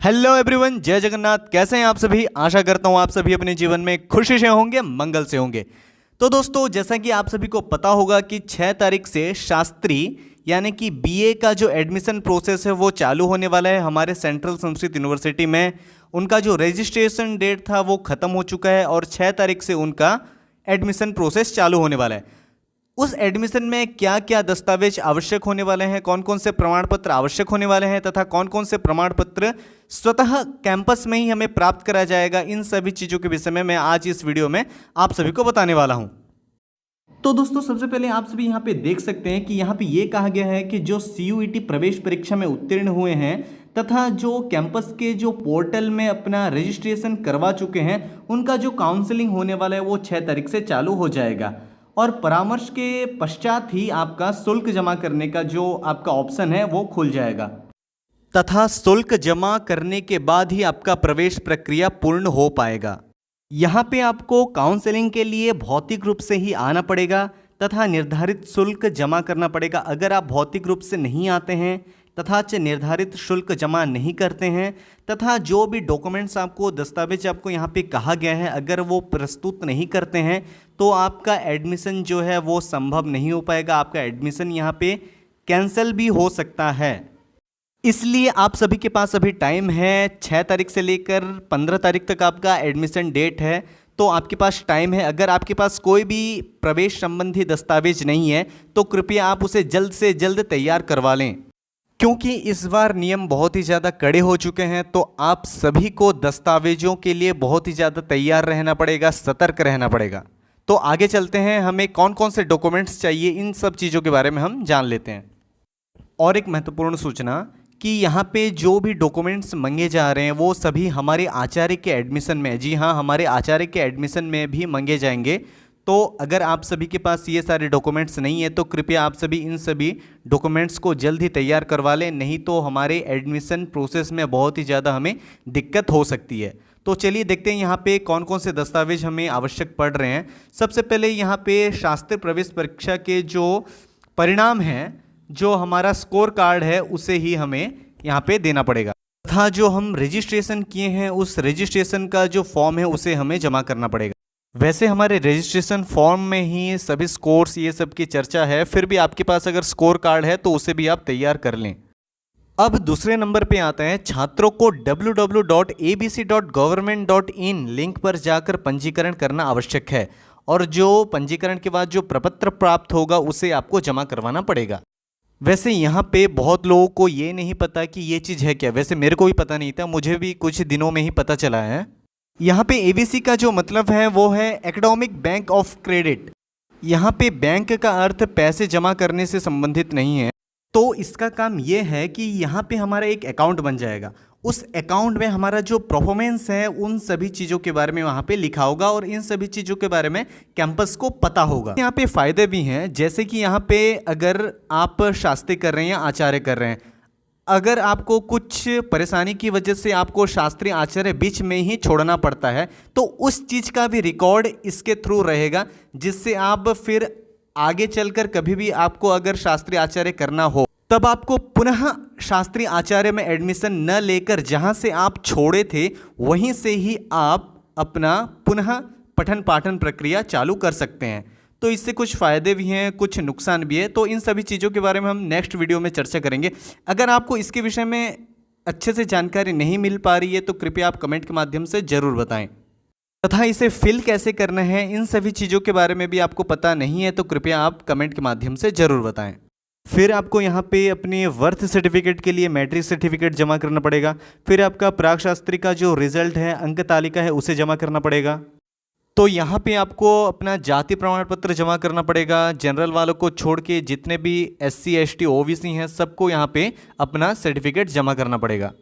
Hello everyone, जय जगन्नाथ। कैसे हैं आप सभी? आशा करता हूं आप सभी अपने जीवन में खुशी से होंगे, मंगल से होंगे। तो दोस्तों, जैसा कि आप सभी को पता होगा कि 6 तारीख से शास्त्री यानी कि बीए का जो एडमिशन प्रोसेस है वो चालू होने वाला है हमारे सेंट्रल संस्कृत यूनिवर्सिटी में। उनका जो रजिस्ट्रेशन डेट था वो ख़त्म हो चुका है और 6 तारीख से उनका एडमिशन प्रोसेस चालू होने वाला है। उस एडमिशन में क्या क्या दस्तावेज आवश्यक होने वाले हैं, कौन कौन से प्रमाण पत्र आवश्यक होने वाले हैं तथा कौन कौन से प्रमाण पत्र स्वतः कैंपस में ही हमें प्राप्त करा जाएगा, इन सभी चीज़ों के विषय में मैं आज इस वीडियो में आप सभी को बताने वाला हूं। तो दोस्तों, सबसे पहले आप सभी यहाँ पे देख सकते हैं कि यहाँ पे ये कहा गया है कि जो CUET प्रवेश परीक्षा में उत्तीर्ण हुए हैं तथा जो कैंपस के जो पोर्टल में अपना रजिस्ट्रेशन करवा चुके हैं, उनका जो काउंसलिंग होने वाला है वो 6 तारीख से चालू हो जाएगा और परामर्श के पश्चात ही आपका शुल्क जमा करने का जो आपका ऑप्शन है वो खुल जाएगा तथा शुल्क जमा करने के बाद ही आपका प्रवेश प्रक्रिया पूर्ण हो पाएगा। यहाँ पे आपको काउंसलिंग के लिए भौतिक रूप से ही आना पड़ेगा तथा निर्धारित शुल्क जमा करना पड़ेगा। अगर आप भौतिक रूप से नहीं आते हैं तथा निर्धारित शुल्क जमा नहीं करते हैं तथा जो भी डॉक्यूमेंट्स आपको दस्तावेज आपको यहाँ पे कहा गया है अगर वो प्रस्तुत नहीं करते हैं तो आपका एडमिशन जो है वो संभव नहीं हो पाएगा। आपका एडमिशन यहाँ पे कैंसिल भी हो सकता है। इसलिए आप सभी के पास अभी टाइम है, 6 तारीख से लेकर 15 तारीख तक आपका एडमिशन डेट है, तो आपके पास टाइम है। अगर आपके पास कोई भी प्रवेश संबंधी दस्तावेज नहीं है तो कृपया आप उसे जल्द से जल्द तैयार करवा लें, क्योंकि इस बार नियम बहुत ही ज़्यादा कड़े हो चुके हैं। तो आप सभी को दस्तावेजों के लिए बहुत ही ज़्यादा तैयार रहना पड़ेगा, सतर्क रहना पड़ेगा। तो आगे चलते हैं, हमें कौन कौन से डॉक्यूमेंट्स चाहिए इन सब चीज़ों के बारे में हम जान लेते हैं। और एक महत्वपूर्ण सूचना कि यहाँ पे जो भी डॉक्यूमेंट्स मांगे जा रहे हैं वो सभी हमारे आचार्य के एडमिशन में, जी हाँ, हमारे आचार्य के एडमिशन में भी मांगे जाएंगे। तो अगर आप सभी के पास ये सारे डॉक्यूमेंट्स नहीं है तो कृपया आप सभी इन सभी डॉक्यूमेंट्स को जल्द ही तैयार करवा लें, नहीं तो हमारे एडमिशन प्रोसेस में बहुत ही ज़्यादा हमें दिक्कत हो सकती है। तो चलिए देखते हैं यहाँ पे कौन कौन से दस्तावेज हमें आवश्यक पड़ रहे हैं। सबसे पहले यहाँ पे शास्त्री प्रवेश परीक्षा के जो परिणाम हैं, जो हमारा स्कोर कार्ड है उसे ही हमें यहाँ पे देना पड़ेगा तथा जो हम रजिस्ट्रेशन किए हैं उस रजिस्ट्रेशन का जो फॉर्म है उसे हमें जमा करना पड़ेगा। वैसे हमारे रजिस्ट्रेशन फॉर्म में ही सभी स्कोर्स ये सब की चर्चा है, फिर भी आपके पास अगर स्कोर कार्ड है तो उसे भी आप तैयार कर लें। अब दूसरे नंबर पे आते हैं, छात्रों को www.abc.government.in लिंक पर जाकर पंजीकरण करना आवश्यक है और जो पंजीकरण के बाद जो प्रपत्र प्राप्त होगा उसे आपको जमा करवाना पड़ेगा। वैसे यहाँ पे बहुत लोगों को ये नहीं पता कि ये चीज़ है क्या। वैसे मेरे को भी पता नहीं था, मुझे भी कुछ दिनों में ही पता चला है। यहाँ पे ABC का जो मतलब है वो है एकेडमिक बैंक ऑफ क्रेडिट। यहाँ पे बैंक का अर्थ पैसे जमा करने से संबंधित नहीं है। तो इसका काम ये है कि यहाँ पे हमारा एक अकाउंट बन जाएगा, उस अकाउंट में हमारा जो परफॉर्मेंस है उन सभी चीज़ों के बारे में वहाँ पे लिखा होगा और इन सभी चीज़ों के बारे में कैंपस को पता होगा। यहाँ पे फ़ायदे भी हैं, जैसे कि यहाँ पे अगर आप शास्त्री कर रहे हैं या आचार्य कर रहे हैं, अगर आपको कुछ परेशानी की वजह से आपको शास्त्री आचार्य बीच में ही छोड़ना पड़ता है तो उस चीज़ का भी रिकॉर्ड इसके थ्रू रहेगा, जिससे आप फिर आगे चलकर कभी भी आपको अगर शास्त्री आचार्य करना हो तब आपको पुनः शास्त्री आचार्य में एडमिशन न लेकर जहां से आप छोड़े थे वहीं से ही आप अपना पुनः पठन पाठन प्रक्रिया चालू कर सकते हैं। तो इससे कुछ फ़ायदे भी हैं, कुछ नुकसान भी है। तो इन सभी चीज़ों के बारे में हम नेक्स्ट वीडियो में चर्चा करेंगे। अगर आपको इसके विषय में अच्छे से जानकारी नहीं मिल पा रही है तो कृपया आप कमेंट के माध्यम से ज़रूर बताएं तथा इसे फिल कैसे करना है, इन सभी चीज़ों के बारे में भी आपको पता नहीं है तो कृपया आप कमेंट के माध्यम से ज़रूर बताएं। फिर आपको यहाँ पे अपने वर्थ सर्टिफिकेट के लिए मैट्रिक सर्टिफिकेट जमा करना पड़ेगा। फिर आपका प्राक शास्त्री का जो रिजल्ट है, अंक तालिका है, उसे जमा करना पड़ेगा। तो यहाँ पे आपको अपना जाति प्रमाण पत्र जमा करना पड़ेगा। जनरल वालों को छोड़ के जितने भी SC ST OBC हैं सबको यहाँ पे अपना सर्टिफिकेट जमा करना पड़ेगा।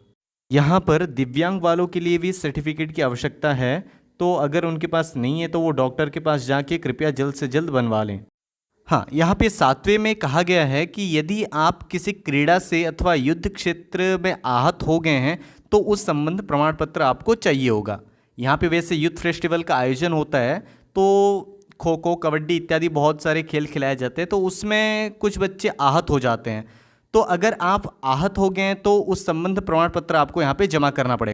यहाँ पर दिव्यांग वालों के लिए भी सर्टिफिकेट की आवश्यकता है, तो अगर उनके पास नहीं है तो वो डॉक्टर के पास जाके कृपया जल्द से जल्द बनवा लें। हाँ, यहाँ पे 7वें में कहा गया है कि यदि आप किसी क्रीड़ा से अथवा युद्ध क्षेत्र में आहत हो गए हैं तो उस संबंध प्रमाण पत्र आपको चाहिए होगा। यहाँ पे वैसे यूथ फेस्टिवल का आयोजन होता है तो खो खो, कबड्डी इत्यादि बहुत सारे खेल खिलाए जाते हैं, तो उसमें कुछ बच्चे आहत हो जाते हैं। तो अगर आप आहत हो गए हैं तो उस संबंध प्रमाण पत्र आपको यहाँ पे जमा करना पड़ेगा,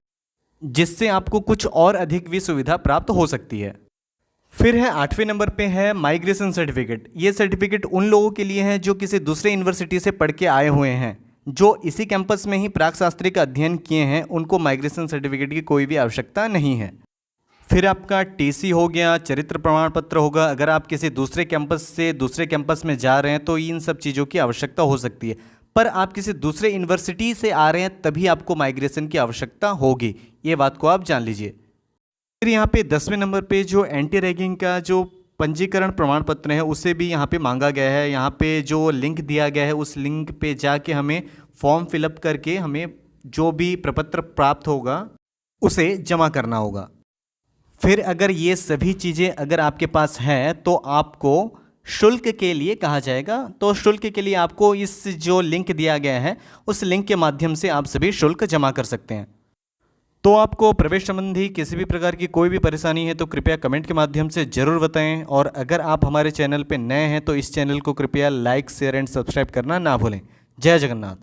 जिससे आपको कुछ और अधिक भी सुविधा प्राप्त हो सकती है। फिर है 8वें नंबर पे है माइग्रेशन सर्टिफिकेट। ये सर्टिफिकेट उन लोगों के लिए है जो किसी दूसरे यूनिवर्सिटी से पढ़ के आए हुए हैं, जो इसी कैंपस में ही प्राकशास्त्री का अध्ययन किए हैं, उनको माइग्रेशन सर्टिफिकेट की कोई भी आवश्यकता नहीं है। फिर आपका टीसी हो गया, चरित्र प्रमाण पत्र होगा। अगर आप किसी दूसरे कैंपस से दूसरे कैंपस में जा रहे हैं तो इन सब चीज़ों की आवश्यकता हो सकती है, पर आप किसी दूसरे यूनिवर्सिटी से आ रहे हैं तभी आपको माइग्रेशन की आवश्यकता होगी, ये बात को आप जान लीजिए। फिर यहाँ पे 10वें नंबर पे जो एंटी रैगिंग का जो पंजीकरण प्रमाण पत्र है उसे भी यहाँ पे मांगा गया है। यहाँ पे जो लिंक दिया गया है उस लिंक पे जाके हमें फॉर्म फिलअप करके हमें जो भी प्रपत्र प्राप्त होगा उसे जमा करना होगा। फिर अगर ये सभी चीज़ें अगर आपके पास हैं तो आपको शुल्क के लिए कहा जाएगा। तो शुल्क के लिए आपको इस जो लिंक दिया गया है उस लिंक के माध्यम से आप सभी शुल्क जमा कर सकते हैं। तो आपको प्रवेश संबंधी किसी भी प्रकार की कोई भी परेशानी है तो कृपया कमेंट के माध्यम से ज़रूर बताएं, और अगर आप हमारे चैनल पर नए हैं तो इस चैनल को कृपया लाइक, शेयर एंड सब्सक्राइब करना ना भूलें। जय जगन्नाथ।